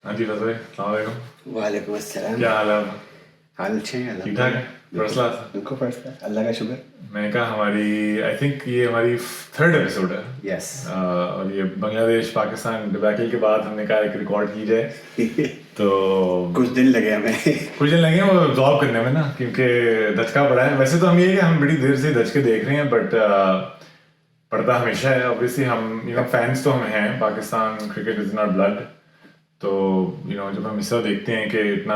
हाँ जी फजल, अस्सलाम वालेकुम। वालेकुम अस्सलाम। क्या हाल है? हाल अच्छे हैं ठीक ठाक है? First class. बिल्कुल फर्स्ट है, अल्लाह का शुक्र। मैंने कहा हमारी आई थिंक ये हमारी थर्ड एपिसोड है। यस। और ये बांग्लादेश पाकिस्तान डिबैकल के बाद हमने कहा एक रिकॉर्ड की जाए। तो कुछ दिन लगे हमें। कुछ दिन लगे वो ऑब्जॉर्व करने में ना, क्योंकि दचका पड़ा है। वैसे तो हम ये कि हम बड़ी देर से दचके देख रहे हैं, बट पड़ता हमेशा है। ऑब्वियसली हम फैंस तो हम हैं, Pakistan cricket is in our blood. तो जब हम इस तरह देखते हैं कि इतना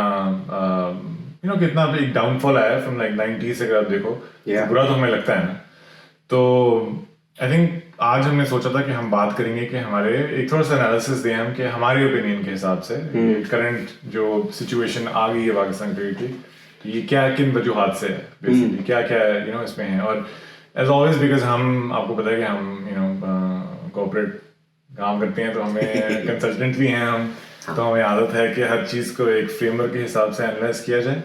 कितना एक डाउनफॉल आया फ्रॉम लाइक 90s से, अगर आप देखो तो बुरा तो हमें लगता है ना। तो आई थिंक आज हमने सोचा था कि हम बात करेंगे कि हमारे एक थोड़ा सा एनालिसिस दें हम कि हमारे ओपिनियन के हिसाब से करंट जो सिचुएशन आ गई है पाकिस्तान क्रिकेट की, तो ये क्या किन वजूहात से है बेसिकली, क्या क्या इसमें है। और एज ऑलवेज बिकॉज हम आपको पता है कि हम कॉर्पोरेट काम करते हैं, तो हमें कंसल्टेंट भी हैं हम। तो हमें आदत है कि हर चीज़ को एक फ्रेमवर्क के हिसाब से एनालाइज किया जाए।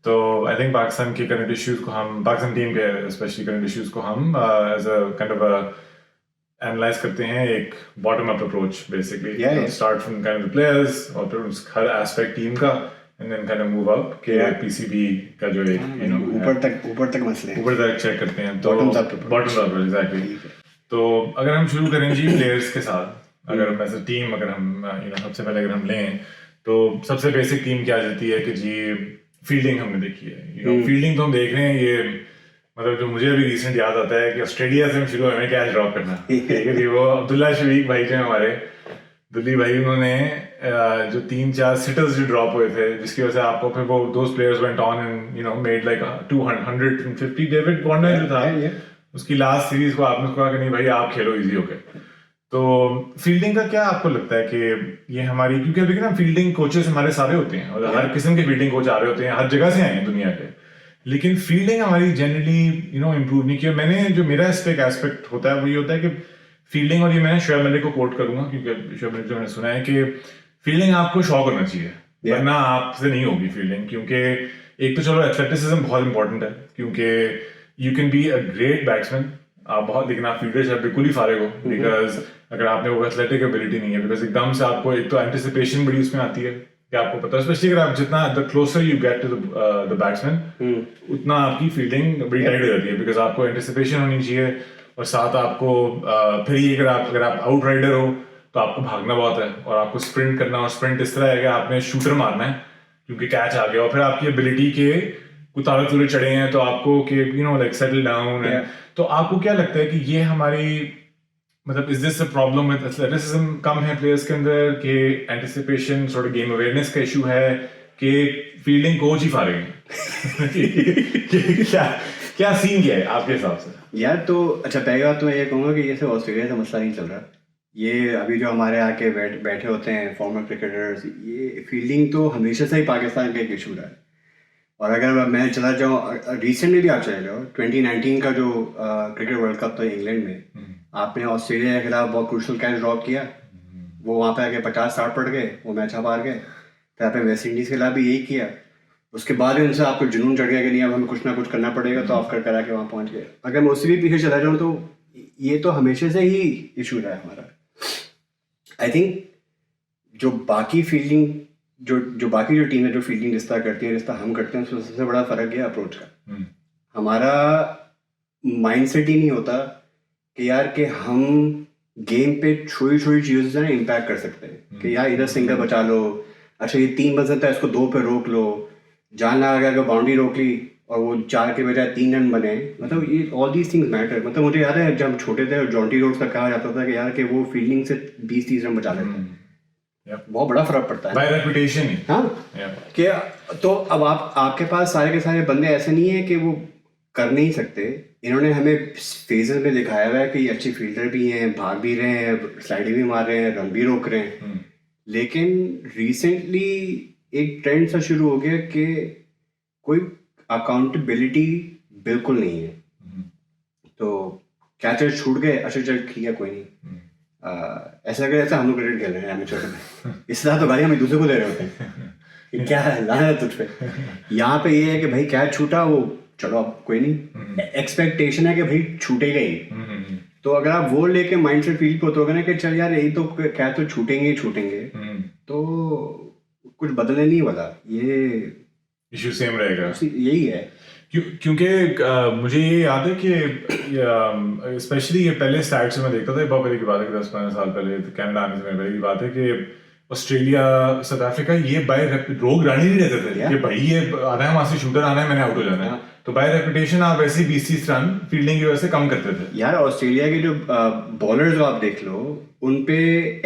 तो आई थिंक पाकिस्तान के करंट इश्यूज को हम, पाकिस्तान टीम के स्पेशली करंट इश्यूज को हम as a kind of analyse करते हैं, एक bottom up approach basically, start from kind of players और फिर उस हर एस्पेक्ट टीम का, and then kind of move up के पीसीबी का जो एक ऊपर तक मसले ऊपर तक चेक करते हैं। तो बॉटम अप एग्जैक्टली। तो अगर हम शुरू करें जी प्लेयर्स के साथ, अगर हम ऐसे टीम अगर हम सबसे पहले अगर हम लें तो सबसे बेसिक टीम क्या जाती है कि जी फील्डिंग हमने देखी है। फील्डिंग तो हम देख रहे हैं, ये मतलब जो मुझे अभी रिसेंट याद आता है कि ऑस्ट्रेलिया से हम शुरू हमें कैच ड्रॉप करना, ठीक है जी। वो अब्दुल्ला शफीक भाई जो हमारे दुल्ली भाई, उन्होंने जो 3-4 सिटर्स जो ड्रॉप हुए थे, जिसकी वजह से आपको फिर वो those players went on and made like 250। David Warner जो था उसकी लास्ट सीरीज को आपने कहा कि नहीं भाई आप खेलो इजी होके। तो फील्डिंग का क्या आपको लगता है कि ये हमारी, क्योंकि अभी ना फील्डिंग कोचेस हमारे सारे होते हैं और हर किस्म के फील्डिंग कोच आ रहे होते हैं, हर जगह से आए हैं दुनिया के, लेकिन फील्डिंग हमारी जनरली इम्प्रूव नहीं किया। मैंने जो मेरा इस पे एक एस्पेक्ट होता है वो ये होता है कि फील्डिंग, और ये मैं शोएब मलिक को कोट करूंगा क्योंकि शोएब मलिक जो मैंने सुना है कि फील्डिंग आपको शौक होना चाहिए, वरना आपसे नहीं होगी फील्डिंग। क्योंकि एक तो चलो एथलेटिसिज्म बहुत इंपॉर्टेंट है, क्योंकि you can be a great batsman आप बहुत, लेकिन आप फील्डर से बिल्कुल ही फारिग हो, बिकॉज अगर आपने वो एथलेटिक एबिलिटी नहीं है, बिकॉज एकदम से आपको एक तो एंटिसिपेशन बड़ी उसमें आती है कि आपको पता है, स्पेशली अगर आप जितना the closer you get to the batsman उतना आपकी फील्डिंग बड़ी टाइट हो जाती है, बिकॉज आपको एंटिसिपेशन होनी चाहिए और साथ आपको फिर ये अगर आप आउट राइडर हो तो आपको भागना बहुत है और आपको स्प्रिंट करना, और स्प्रिंट इस तरह है कि आपने शूटर मारना है क्योंकि कैच आ गया, और फिर आपकी एबिलिटी के उतारे तुरे चढ़े हैं तो आपको कि लाइक सेटल डाउन है। तो आपको क्या लगता है कि ये हमारी, मतलब is this a problem with athleticism कम है प्लेयर्स के अंदर, कि anticipation sort of game awareness का इशू है, कि फील्डिंग कोच ही फारे क्या सीन क्या है आपके हिसाब से? यार तो अच्छा, पहली बात तो मैं ये कहूँगा कि ये सिर्फ ऑस्ट्रेलिया से मसला नहीं चल रहा। ये अभी जो हमारे आके बैठे होते हैं फॉर्मर क्रिकेटर्स, ये फील्डिंग तो हमेशा से ही पाकिस्तान का एक इशू रहा है। और अगर मैं चला जाऊँ रिसेंटली भी आप चले जाओ 2019 का जो क्रिकेट वर्ल्ड कप था इंग्लैंड में, आपने ऑस्ट्रेलिया के खिलाफ बहुत क्रूशल कैच ड्रॉप किया, वो वहाँ पे आके 50-60 पड़ गए, वो मैच आप हार गए। फिर आपने वेस्ट इंडीज़ के खिलाफ भी यही किया, उसके बाद ही उनसे आपको जुनून चढ़ गया कि नहीं अब हमें कुछ ना कुछ करना पड़ेगा, तो आप करा के वहाँ पहुँच गए। अगर मैं उससे भी पीछे चला जाऊँ तो ये तो हमेशा से ही इशू रहा है हमारा। आई थिंक जो बाकी फील्डिंग जो बाकी जो टीम है जो फील्डिंग रिश्ता करती है, रिश्ता हम करते हैं, उसमें सबसे बड़ा फर्क है अप्रोच का। हमारा माइंडसेट ही नहीं होता कि यार कि हम गेम पे छोटी छोटी चीज़ों से ना इम्पैक्ट कर सकते हैं कि यार इधर सिंगल बचा लो, अच्छा ये 3 बन सकता है इसको 2 पे रोक लो, जान लगा गया अगर बाउंड्री रोक ली और वो 4 के बजाय 3 रन बने, मतलब ये ऑल दीज थिंग्स मैटर। मतलब मुझे याद है जब हम छोटे थे और जॉन्टी रोड्स का कहा जाता था कि यार कि वो फील्डिंग से 20-30 रन बचा लेते हैं। बहुत बड़ा फर्क पड़ता है, बाय रेपुटेशन। हाँ क्या, तो अब आपके पास सारे के सारे बंदे ऐसे नहीं है कि वो कर नहीं सकते। इन्होंने हमें फेजेस में दिखाया हुआ है कि अच्छे फील्डर भी हैं, भाग भी रहे हैं, स्लाइडिंग भी मार रहे हैं, रन भी रोक रहे हैं। लेकिन रिसेंटली एक ट्रेंड सा शुरू हो गया कि कोई अकाउंटेबिलिटी बिल्कुल नहीं है। तो कैचर छूट गए, अच्छा चल ठीक है कोई नहीं, ऐसा लग रहा है हम लोग क्रिकेट खेल रहे हैं एमेच्योर में, इस तरह तो गाली हम एक दूसरे को दे रहे होते हैं क्या लाना है तुझ पे। यहाँ पे ये है कि भाई कैच छूटा, वो चलो अब कोई नहीं, एक्सपेक्टेशन है कि भाई छूटेगा ही। तो अगर आप वो लेके माइंड से फील होते होगे ना कि चल यार यही तो कैच तो छूटेंगे ही छूटेंगे, तो कुछ बदलने नहीं वाला, ये इशू सेम रहेगा। यही है। क्योंकि मुझे ये याद है कि स्पेशली ये पहले स्टार्ट से मैं देखता था, बहुत पहले की बात है कि 10-15 साल पहले कनाडा आने से पहले की बात है कि ऑस्ट्रेलिया, साउथ अफ्रीका ये बाय रोग रानी नहीं रहते थे कि भाई ये आना है वहां से शूटर आना है, मैंने आउट हो जाना है। तो बाय रेपुटेशन आप वैसे 20-30 रन फील्डिंग की वजह से कम करते थे। यार ऑस्ट्रेलिया के जो बॉलर्स आप देख लो, उन पे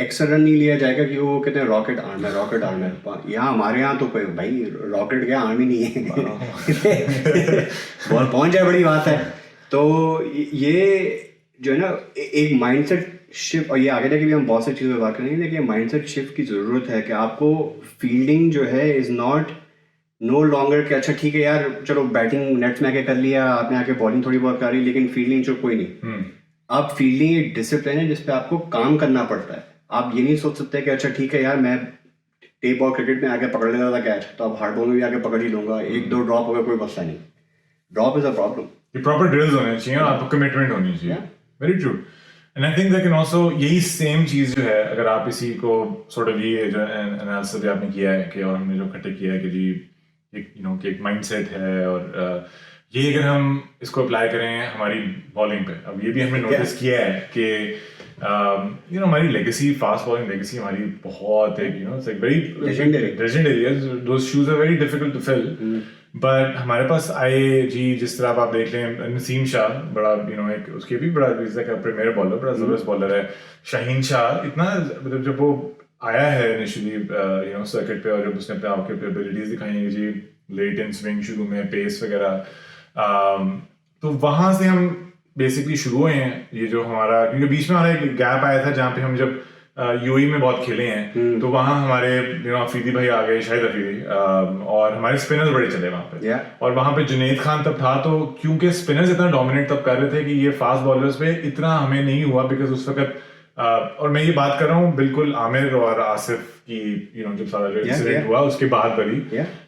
एक्स्ट्रा रन नहीं लिया जाएगा कि वो कहते हैं रॉकेट आर्म है, रॉकेट आर्म है। यहाँ हमारे यहाँ तो कोई भाई रॉकेट क्या आर्म ही नहीं है। बॉल पहुंच जाए बड़ी बात है। तो ये जो है ना एक माइंडसेट शिफ्ट, और ये आगे जाके भी हम बहुत सी चीज़ों पर बात करेंगे, लेकिन माइंडसेट शिफ्ट की ज़रूरत है कि आपको फील्डिंग जो है इज़ नॉट नो लॉन्गर कि अच्छा ठीक है यार चलो बैटिंग नेट्स में आके कर लिया, आपने आके बॉलिंग थोड़ी बहुत करी, लेकिन फील्डिंग जो कोई नहीं। अब फील्डिंग एक डिसिप्लिन है जिसपे आपको काम करना पड़ता है। आप ये नहीं सोच सकते कि अच्छा ठीक है यार मैं टेप और क्रिकेट में आके पकड़ लेता था कैच, तो अब हार्ड बॉल में भी आके पकड़ ही लूंगा, 1-2 ड्रॉप होगा कोई मसला नहीं। Drop is a problem. ये प्रॉपर ड्रिल्स होने चाहिए और आपको कमिटमेंट होनी चाहिए। Very true. And I think that can also, यही सेम चीज जो है, अगर आप इसी को सॉर्ट ऑफ ये जो एनालिसिस भी आपने किया है कि, और हमने जो इकट्ठे किया है कि जी एक कि एक माइंडसेट है, और ये अगर हम इसको अप्लाई करें हमारी बॉलिंग पे, अब ये भी हमने नोटिस किया है कि हमारी लेगेसी, फास्ट बॉलिंग लेगेसी हमारी बहुत है, it's like very legendary, those shoes are very difficult to fill. But हमारे पास आए जी, जिस तरह आप देख लें, नसीम शाह बड़ा एक उसके भी बड़ा प्रीमियर बॉलर, बड़ा जबरदस्त बॉलर है। शाहीन शाह इतना, मतलब जब वो आया है इनिशियली सर्किट पे, और जब उसने अपने आपके एबिलिटीज दिखाई है जी, लेट इन स्विंग शुरू में, पेस वगैरह, तो वहां से हम बेसिकली शुरू हुए हैं। ये जो हमारा, क्योंकि बीच में हमारा एक गैप आया था जहाँ पे हम जब यूएई में बहुत खेले हैं, तो वहाँ हमारे अफरीदी भाई आ गए, शाहिद अफरीदी, और हमारे स्पिनर्स बड़े चले वहाँ पे। और वहाँ पे जुनैद खान तब था, तो क्योंकि स्पिनर्स इतना डोमिनेट तब कर रहे थे कि ये फास्ट बॉलर्स पे इतना हमें नहीं हुआ, बिकॉज उस वक्त और मैं ये बात कर रहा हूँ बिल्कुल आमिर और आसिफ की, जब सारा जो इंसिडेंट हुआ उसके बाद बड़ी,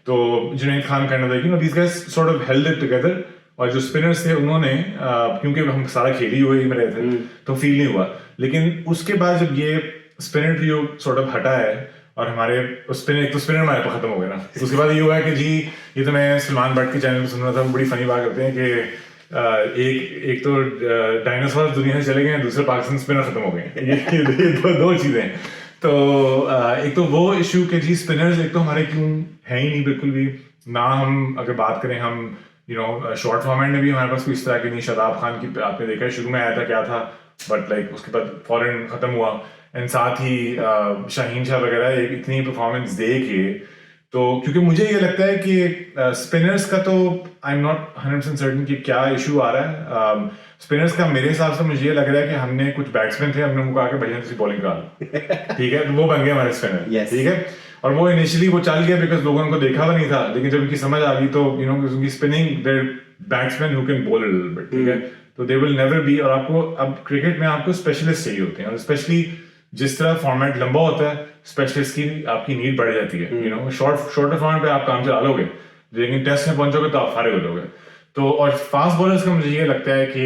तो Junaid Khan kind of these guys sort of held it together, और जो स्पिनर्स थे उन्होंने क्योंकि हम सारा खेल ही हुए में रहे थे, तो फील नहीं हुआ। लेकिन उसके बाद जब ये स्पिनर ट्रियो सॉर्ट ऑफ हटा है, और हमारे एक तो स्पिनर हमारे पास खत्म हो गया ना, तो उसके बाद ये हुआ है कि जी, ये तो मैं सलमान भट्ट के चैनल पे सुन रहा था, बड़ी फनी बात करते हैं कि एक तो डायनासोर दुनिया से चले गए, दूसरे पाकिस्तान स्पिनर खत्म हो गए। ये दो चीजें हैं। तो एक तो वो इशू कि जी स्पिनर्स एक तो हमारे क्यों है ही नहीं बिल्कुल भी ना। हम अगर बात करें, हम शॉर्ट फॉर्मेट में भी हमारे पास कोई इस तरह की नहीं। शादाब खान की आपने देखा है, शुरू में आया था क्या था, बट लाइक उसके बाद फॉरन खत्म हुआ। एंड साथ ही शाहीन शाह वगैरह एक इतनी परफॉर्मेंस दे के, तो क्योंकि मुझे ये लगता है कि स्पिनर्स का तो आई एम नॉट 100% सर्टन कि क्या इशू आ रहा है स्पिनर्स का। मेरे हिसाब से मुझे ये लग रहा है कि हमने कुछ बैट्समैन थे, हमने उनको आके भैया बॉलिंग करा, ठीक है, वो बन गए हमारे स्पिनर, ठीक है। और वो इनिशियली वो चल गया बिकॉज लोगों ने उनको देखा हुआ नहीं था, लेकिन जब उनकी समझ आ गई तो उनकी spinning, there batsman who can bowl a little bit, ठीक है, तो दे विल नेवर बी। और आपको अब क्रिकेट में आपको स्पेशलिस्ट चाहिए होते हैं, और स्पेशली जिस तरह फॉर्मेट लंबा होता है, स्पेशलिस्ट की आपकी नीड बढ़ जाती है। शॉर्टर फॉर्मेट पे आप काम चला लोगे, लेकिन टेस्ट में पहुंचोगे तो आप फारिग हो जाओगे। तो और फास्ट बॉलर्स का मुझे ये लगता है कि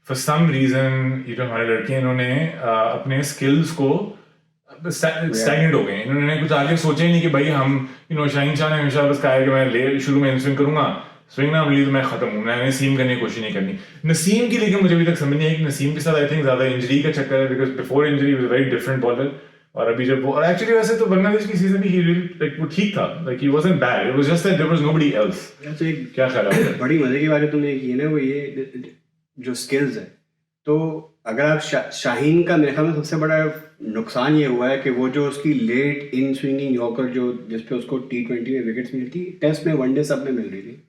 फॉर सम रीजन ये जो हमारे लड़के हैं, इन्होंने अपने स्किल्स को स्टैग्नेंट हो गए। इन्होंने कुछ आगे सोचा ही नहीं कि भाई हम शाहीन शाह ने हमेशा बस कहा है कि मैं शुरू में स्विंग करूंगा, स्विंग ना मिली तो मैं खत्म हूँ, मैंने सीम करने की कोशिश नहीं करनी। नसीम की लेकिन मुझे अभी तक समझ नहीं आई कि नसीम के साथ आई थिंक ज्यादा इंजरी का चक्कर है, because before injury was very different bowler, और अभी जब वो, और एक्चुअली वैसे तो बांग्लादेश की सीजन भी लाइक वो ठीक था, like he wasn't bad, it was just that there was nobody else. क्या ख्याल है? बड़ी मजे की बात है तुमने की ना, वो ये जो स्किल्स है, तो अगर आप शाहीन का मेरे ख्याल में सबसे बड़ा नुकसान ये हुआ है कि वो जो उसकी लेट इन स्विंगिंग यॉर्कर जो जिसपे उसको T20 में विकेट्स मिलती, टेस्ट में वनडे सब में मिल रही थी,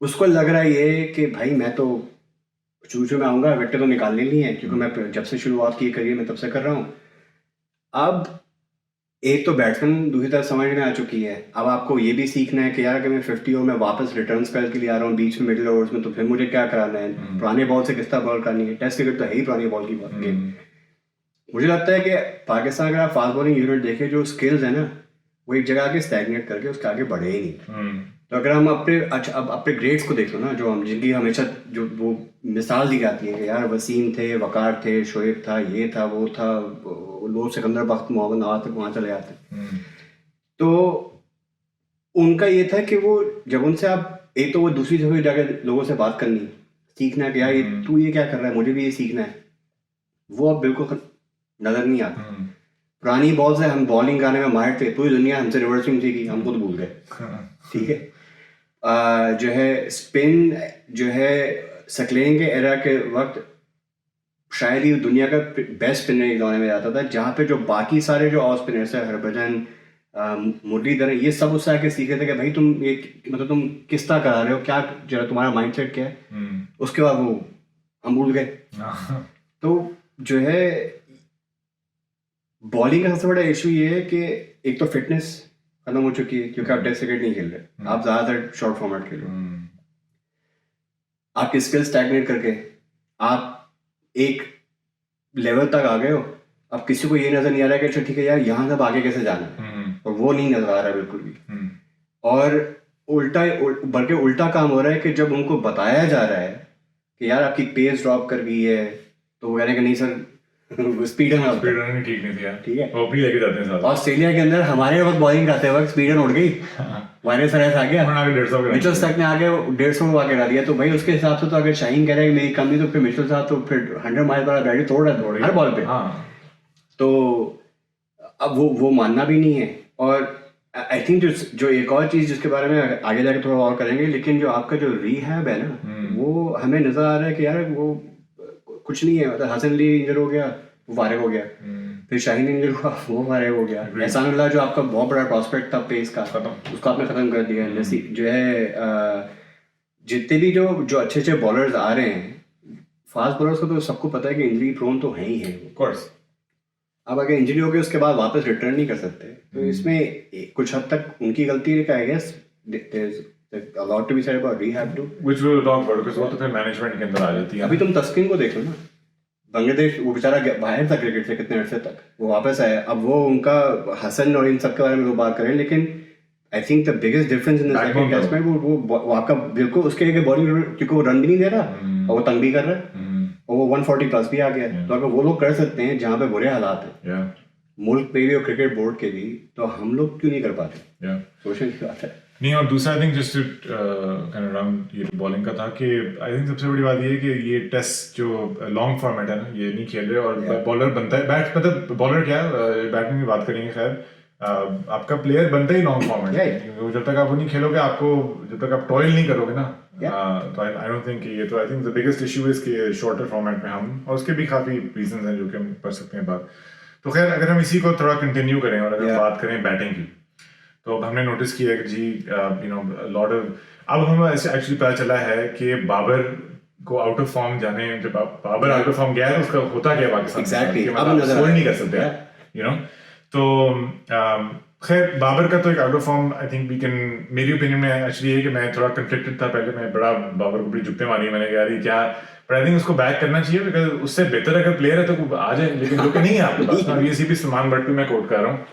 उसको लग रहा है ये कि भाई मैं तो चूचू में आऊँगा, विकेट तो निकालने नहीं है, क्योंकि मैं जब से शुरुआत की करियर में तब से कर रहा हूँ। अब एक तो बैट्समैन दूसरी तरफ समझ में आ चुकी है, अब आपको ये भी सीखना है कि यार अगर मैं 50 ओवर में वापस रिटर्न स्पेल के लिए आ रहा हूँ बीच में मिडिल ओवर्स में, तो फिर मुझे क्या कराना है, पुराने बॉल से किस तरह बॉल करनी है। टेस्ट क्रिकेट तो है ही पुरानी बॉल की गेम। मुझे लगता है कि पाकिस्तान अगर आप फास्ट बॉलिंग यूनिट देखें, जो स्किल्स है ना, वो एक जगह आके स्टैग्नेट करके उसके आगे बढ़े ही नहीं। हम्म, तो अगर हम अपने अब अपने ग्रेड्स को देख लो ना, जो हम जिनकी हमेशा जो वो मिसाल दी जाती है कि यार वसीम थे, वकार थे, शोएब था, ये था, वो था, लोग सिकंदर बख्त, मोहम्मद नवाज तक वहाँ चले जाते। तो उनका ये था कि वो जब उनसे आप एक तो वो दूसरी जगह जाकर लोगों से बात करनी, सीखना कि यार तू ये क्या कर रहा है, मुझे भी ये सीखना है, वो अब बिल्कुल नजर नहीं आता। पुरानी बॉल से हम बॉलिंग करने में माहिर थे, पूरी दुनिया हमसे रिवर्स स्विंग सीखी, हम खुद भूल गए। ठीक है, जो है स्पिन जो है सकलेन के एरा के वक्त शायद ही दुनिया का बेस्ट स्पिनर एक दौरे में जाता था, जहाँ पे जो बाकी सारे जो ऑफ स्पिनर्स है, हरभजन, मुरलीधरन, ये सब उससे आके सीखे थे कि भाई तुम ये मतलब तुम किस तरह करा रहे हो, क्या जरा तुम्हारा माइंडसेट क्या है। उसके बाद वो हम भूल गए। तो जो है बॉलिंग का सबसे बड़ा इशू ये है कि एक तो फिटनेस खत्म हो चुकी है, क्योंकि आप टेस्ट क्रिकेट नहीं खेल रहे, आप ज्यादातर शॉर्ट फॉर्मेट खेल रहे हो। आपकी स्किल स्टैग्नेट करके आप एक लेवल तक आ गए हो, अब किसी को ये नजर नहीं आ रहा है कि अच्छा ठीक है यार यहाँ से आगे कैसे जाना है, और वो नहीं नजर आ रहा है बिल्कुल भी। और उल्टा बल्कि उल्टा काम हो रहा है कि जब उनको बताया जा रहा है कि यार आपकी पेस ड्रॉप कर गई है, तो वो कहने कि नहीं सर स्पीड नहीं ठीक नहीं थी यार, ठीक है, वो भी लेके जाते हैं साथ। ऑस्ट्रेलिया के अंदर हमारे वक्त बॉलिंग करते वक्त स्पीड उड़ गई, वायरस आ गया, मिचेल स्टार्क ने आगे 150 आगे डाल दिया। तो भाई उसके हिसाब से तो अगर शाहीन कह रहा है मेरी कम नहीं, तो फिर मिचेल साहब तो फिर 100 माइल पर गाड़ी तोड़ रहा है हर बॉल पे। तो अब वो मानना भी नहीं है। और आई थिंक जो एक और चीज जिसके बारे में आगे जाके थोड़ा और करेंगे, लेकिन जो आपका जो रिहैब है ना, वो हमें नजर आ रहा है कि यार वो कुछ नहीं है। मतलब हसन अली इंजर हो गया, वो फारिग हो गया, फिर शाहीन इंजर हुआ, वो फारिग हो गया। एहसान अल्लाह जो आपका बहुत बड़ा प्रॉस्पेक्ट था पेस का, उसको आपने खत्म कर दिया। जैसे जो है जितने भी जो अच्छे अच्छे बॉलर्स आ रहे हैं, फास्ट बॉलर्स को तो सबको पता है कि इंजरी प्रोन तो है ही है। अब अगर इंजरी हो गई उसके बाद वापस रिटर्न नहीं कर सकते, तो इसमें कुछ हद तक उनकी गलती है। I guess a lot to be said about rehab too, which we will talk about, because वो तो फिर मैनेजमेंट के अंदर आ जाती है। अभी तुम तस्किन को देख लो ना, बांग्लादेश वो बेचारा बाहर था क्रिकेट से कितने अर्से तक, वो वापस आया। अब वो उनका हसन और इन सब के बारे में वो बात करें, लेकिन I think the biggest difference in the second test में वो आपका बिल्कुल उसके एक बॉलिंग, क्योंकि वो रन भी नहीं दे रहा और वो तंग भी कर रहा है, और वो 140 प्लस भी आ गया। तो अगर वो लोग कर सकते हैं जहाँ पे बुरे हालात है मुल्क पे भी और क्रिकेट बोर्ड के भी, तो हम लोग क्यों नहीं कर पाते? सोचने की बात है। नहीं, और दूसरा I think just kind of around ये बॉलिंग का था कि आई थिंक सबसे बड़ी बात ये है कि ये टेस्ट जो लॉन्ग फॉर्मेट है ना, ये नहीं खेल रहे, और बॉलर बनता है बैट, मतलब बॉलर क्या बैटिंग की बात करेंगे खैर, आपका प्लेयर बनता ही लॉन्ग फॉर्मेट है, क्योंकि जब तक आप वो नहीं खेलोगे, आपको जब तक आप टॉयल नहीं करोगे ना, तो आई डोंट थिंक ये, तो आई think the biggest issue is कि शॉर्टर फॉर्मेट में हम, और उसके भी काफी रीजंस हैं जो कि हम कर सकते हैं बात। तो खैर अगर हम इसी को थोड़ा कंटिन्यू करें और अगर बात करें बैटिंग की, तो अब हमने नोटिस किया कि जी यू नो लॉट ऑफ, अब हमें ऐसे एक्चुअली पता चला है कि बाबर को आउट ऑफ फॉर्म जाने, जब बाबर आउट ऑफ फॉर्म गया है, उसका होता क्या पाकिस्तान एग्जैक्टली होल्ड नहीं कर सकते, यू नो। तो खैर बाबर का तो एक out of form I think we can, मेरी ओपिनियन में एक्चुअली है कि मैं थोड़ा कंफ्लिक्टेड था पहले, मैं बड़ा बाबर को बड़ी जुत्ते मारी, मैंने कहा यार क्या, पर आई थिंक उसको बैक करना चाहिए, बिकॉज उससे बेहतर अगर प्लेयर है तो आ जाए, लेकिन जो कि नहीं है आपके पास। ये सी भी सलमान बट मैं कोट कर रहा हूँ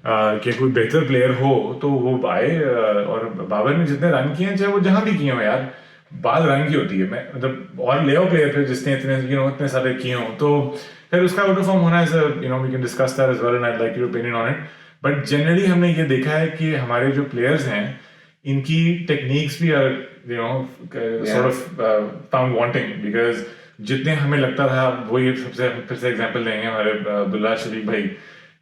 कि कोई बेहतर प्लेयर हो तो वो आए, और बाबर ने जितने रन किए हैं, चाहे वो जहां भी किए हो यार, बात रन की होती है, मैं मतलब और ले आओ प्लेयर फिर जिसने इतने इतने सारे किए हो, तो फिर उसका आउट ऑफ फॉर्म होना is we can discuss that as well and I like your opinion on it. But generally हमने ये देखा है कि हमारे जो प्लेयर्स हैं, इनकी टेक्निक्स भी are sort of found wanting, because जितने हमें लगता था, वो ये सबसे फिर से एग्जांपल देंगे हमारे अब्दुल्ला शरीफ भाई,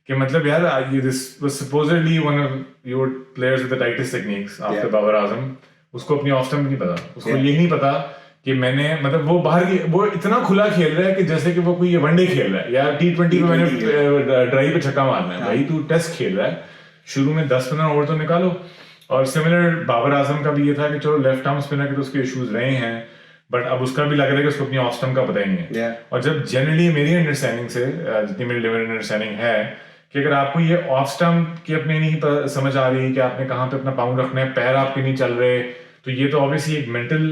कि मतलब यार this was supposedly one of your players with the tightest techniques after Babar Azam, उसको अपनी ऑफ स्टंप नहीं पता, उसको ये नहीं पता कि मैंने मतलब वो बाहर की, वो इतना खुला खेल रहा है कि जैसे कि वो कोई वनडे खेल रहा है, यार T20 में मैंने ड्राइव पे छक्का मारना है, भाई तू टेस्ट खेल रहा है, शुरू में 10-15 ओवर तो निकालो। और सिमिलर बाबर आजम का भी ये था कि चलो लेफ्ट आर्म स्पिनर के तो उसके इश्यूज रहे हैं, बट अब उसका भी लग रहा है कि उसको अपनी ऑफ स्टंप का पता ही नहीं है। और जब जनरली मेरी अंडरस्टैंडिंग से, जितनी मेरी लिमिटेड अंडरस्टैंडिंग है, कि अगर आपको ये ऑफ स्टंप की अपनी नहीं समझ आ रही कि आपने कहाँ पे अपना पाउंड रखना है, पैर आपके नहीं चल रहे, तो ये तो ऑब्वियसली एक मेंटल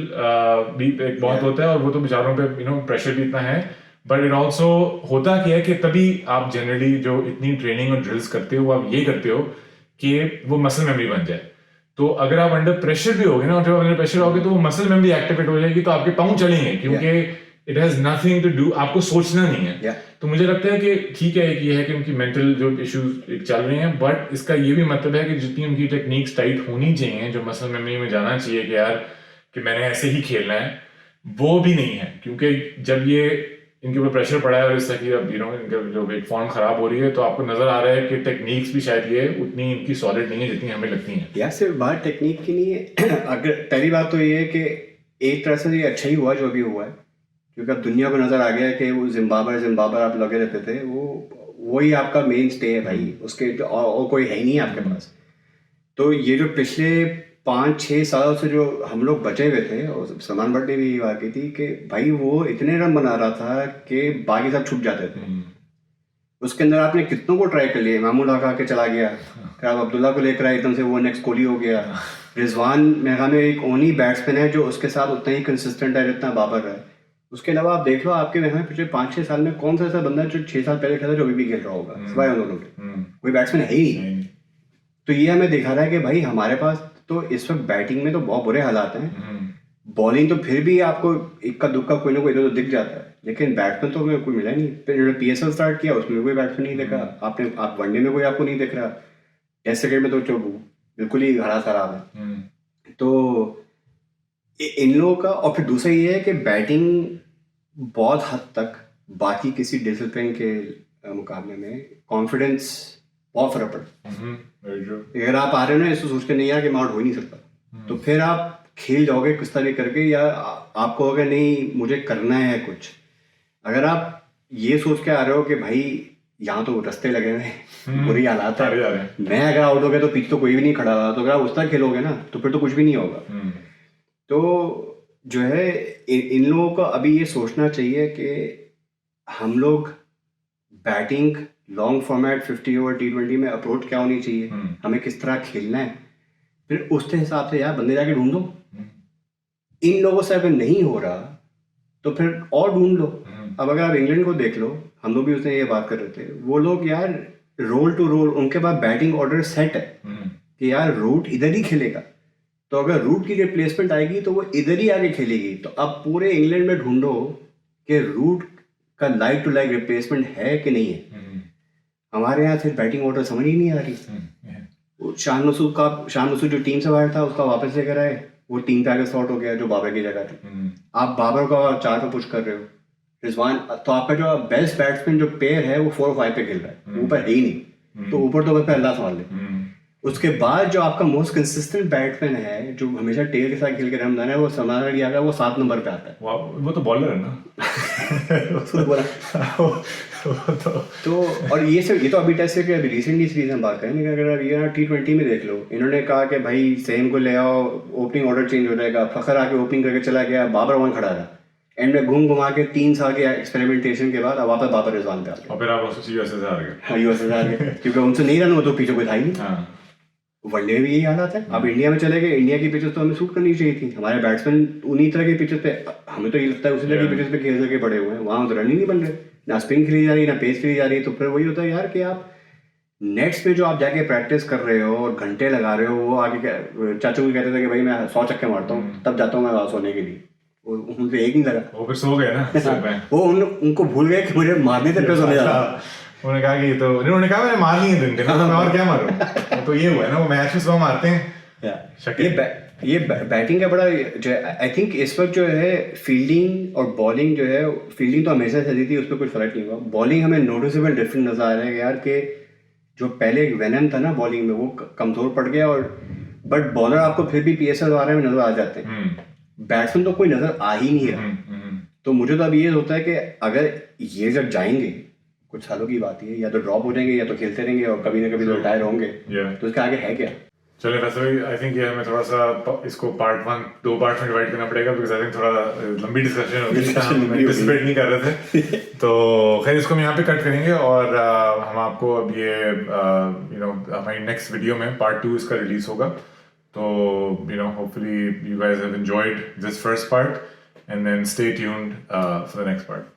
भी एक बहुत होता है, और वो तो बेचारों पे प्रेशर भी इतना है। बट इट ऑल्सो होता क्या है कि तभी आप जनरली जो इतनी ट्रेनिंग और ड्रिल्स करते हो, आप ये करते हो कि वो मसल मेमोरी बन जाए। तो अगर आप अंडर प्रेशर भी होगे ना, जब अंडर प्रेशर होगे तो वो मसल मेमोरी एक्टिवेट हो जाएगी, तो आपके पाँव चलेंगे, क्योंकि it has nothing to do, आपको सोचना नहीं है। तो मुझे लगता है कि ठीक है, एक ये है कि उनकी मेंटल जो इश्यूज चल रहे हैं, बट इसका ये भी मतलब है कि जितनी उनकी टेक्निक्स टाइट होनी चाहिए, जो मसल मेमोरी में जाना चाहिए कि यार कि मैंने ऐसे ही खेलना है, वो भी नहीं है। क्योंकि जब ये इनके ऊपर प्रेशर पड़ा है और इससे कि अब इनका जो एक फॉर्म खराब हो रही है, तो आपको नजर आ रहा है कि टेक्निक्स भी शायद ये उतनी इनकी सॉलिड नहीं है जितनी हमें लगती हैं। यार सिर्फ बात टेक्निक की नहीं है। अगर पहली बात तो ये है कि एक तरह से ये अच्छा ही हुआ जो भी हुआ है, क्योंकि अब दुनिया को नजर आ गया है कि वो जिम्बाब्वे आप लगे रहते थे, वही आपका मेन स्टे है भाई, उसके और कोई है ही नहीं आपके पास। तो ये जो पिछले 5-6 सालों से जो हम लोग बचे हुए थे, और सलमान भट्ट ने भी ये बात की थी कि भाई वो इतने रन बना रहा था कि बाकी सब छूट जाते थे। उसके अंदर आपने कितनों को ट्राई कर लिया, मामूल हक आके चला गया, फिर आप अब्दुल्ला को लेकर आए, एकदम से वो नेक्स्ट कोहली हो गया। रिजवान मेरा में एक ओनली बैट्समैन है जो उसके साथ उतना ही कंसिस्टेंट है जितना बाबर है। उसके अलावा आप देख लो आपके में पिछले 5-6 साल में कौन सा ऐसा बंदा है जो 6 साल पहले खेला जो अभी भी खेल रहा होगा, सिवाय उन लोगों के कोई बैट्समैन है ही नहीं। तो ये हमें दिखा रहा है कि भाई हमारे पास तो इस वक्त बैटिंग में तो बहुत बुरे हालात हैं, बॉलिंग तो फिर भी आपको इक्का दुक्का कोई ना कोई इधर दिख जाता है, लेकिन बैट्समैन तो हमें कोई मिला नहीं। फिर इन्होंने PSL स्टार्ट किया, उसमें कोई बैट्समैन नहीं देखा आपने, आप वनडे में कोई आपको नहीं दिख रहा, टेस्ट क्रिकेट में तो जो बिल्कुल ही हरा खराब है। तो इन लोगों का, और फिर दूसरा ये है कि बैटिंग बहुत हद तक बाकी किसी डिसिप्लिन के मुकाबले में कॉन्फिडेंस बहुत फर्क पड़ता है। अगर आप आ रहे हो ना इसको सोच के नहीं यार कि मैं आउट हो ही नहीं सकता, तो फिर आप खेल जाओगे किस तरह करके, या आपको अगर नहीं मुझे करना है कुछ, अगर आप ये सोच के आ रहे हो कि भाई यहाँ तो रास्ते लगे हुए बुरी हालात है, मैं अगर आउट हो गया तो पीछे तो कोई भी नहीं खड़ा रहा, तो अगर आप उस तरह खेलोगे ना तो फिर तो कुछ भी नहीं होगा। तो जो है इन लोगों को अभी ये सोचना चाहिए कि हम लोग batting long format 50 over T20 में अप्रोच क्या होनी चाहिए, हमें किस तरह खेलना है, फिर उसके हिसाब से यार बंदे जाके ढूंढो। इन लोगों से अगर नहीं हो रहा तो फिर और ढूंढ लो। अब अगर आप इंग्लैंड को देख लो, हम लोग भी उसने ये बात कर रहे थे, वो लोग यार रोल टू रोल उनके पास बैटिंग ऑर्डर सेट है कि यार रूट इधर ही खेलेगा, तो अगर रूट की रिप्लेसमेंट आएगी तो वो इधर ही आगे खेलेगी। तो अब पूरे इंग्लैंड में ढूंढो कि रूट का लाइक टू लाइक रिप्लेसमेंट है कि नहीं है। हमारे यहाँ सिर्फ बैटिंग ऑर्डर समझ ही नहीं आ रही। शान मसूद जो टीम से बाहर था उसका वापस लेकर आए, वो टीम पे आगे शॉर्ट हो गया जो बाबर की जगह थी। आप बाबर का 4 पे पुश कर रहे हो, रिजवान तो आपका जो बेस्ट बैट्समैन जो पेयर है वो 4 और 5 पे खेल रहा है, ऊपर है ही नहीं, तो ऊपर तो बस अल्लाह संभाल ले। उसके बाद जो आपका मोस्ट कंसिस्टेंट बैट्समैन है जो हमेशा टेल के साथ खेल के रमजान है, वो सलमान अली आगा, वो 7 नंबर पे आता है। वो तो बॉलर है ना। तो और ये तो अभी टेस्ट के अभी रिसेंटली सीरीज में बात करें, लेकिन अगर ये T20 में देख लो, इन्होंने कहा कि भाई सेम को ले आओ, ओपनिंग ऑर्डर चेंज हो जाएगा, फखर आके ओपनिंग करके चला गया, बाबर वहाँ खड़ा रहा, एंड में घुमा के 3 साल के एक्सपेरिमेंटेशन के बाद अब वापस बाबर रिजवान पे आ गया, और फिर आप उससे यूएसए से हार गए। हाँ यूएसए से हार गए क्योंकि उनसे नहीं रन हो तो पीछे कोई था ही नहीं। वनडे में भी यही हालत है। अब इंडिया में चले गए, इंडिया की पिचेस तो हमें सूट करनी चाहिए थी, हमारे बैट्समैन उन्हीं तरह के पिचेस पे, हमें तो ये लगता है उसी तरह की पिचेस पे खेल करके पड़े हुए हैं, वहाँ तो रन ही नहीं बन रहे, ना स्पिन खेली जा रही ना पेस खेली जा रही। तो फिर वही होता है यार कि आप नेट्स पे जो आप जाके प्रैक्टिस कर रहे हो और घंटे लगा रहे हो, वो आगे चाचू को कहते थे कि भाई मैं 100 छक्के मारता हूँ तब जाता हूँ मैं सोने के लिए, उनसे एक नहीं लगा, वो फिर सो गए ना। वो उनको भूल गए कि मुझे मारने तक पे सोने जाता। उन्होंने कहा कि तो उन्होंने कहा मैंने मार लिए दिन मैं और क्या मारूं। तो ये हुआ है ना, वो मैच में सुबह मारते हैं। ये बैटिंग का बड़ा जो है, आई थिंक इस वक्त जो है फील्डिंग और बॉलिंग जो है, फील्डिंग तो हमेशा से थी, उस पर कोई फर्क नहीं हुआ, बॉलिंग हमें नोटिसेबल डिफरेंट नजर आ रहा है यार कि जो पहले एक वेनम था ना बॉलिंग में वो कमजोर पड़ गया, और बट बॉलर आपको फिर भी PSL वाले में नजर आ जाते हैं, बैट्समैन तो कोई नजर आ ही नहीं रहा। तो मुझे तो अब ये होता है कि अगर ये जब जाएंगे कुछ सालों की बात है, या तो ड्रॉप हो जाएंगे या तो खेलते रहेंगे और कभी ना कभी तो रिटायर होंगे, तो इसके आगे है क्या। चलिए वैसे भी आई थिंक ये हमें थोड़ा सा इसको पार्ट 1 2 पार्ट में डिवाइड करना पड़ेगा, बिकॉज आई थिंक थोड़ा लंबी डिस्कशन होगी, हम एंटिसिपेट नहीं कर रहे थे। तो खैर इसको हम यहाँ पे कट करेंगे, और हम आपको अब ये हमारी नेक्स्ट वीडियो में पार्ट 2 इसका रिलीज होगा। तो hopefully you guys have enjoyed this first part, and then stay tuned for the next part.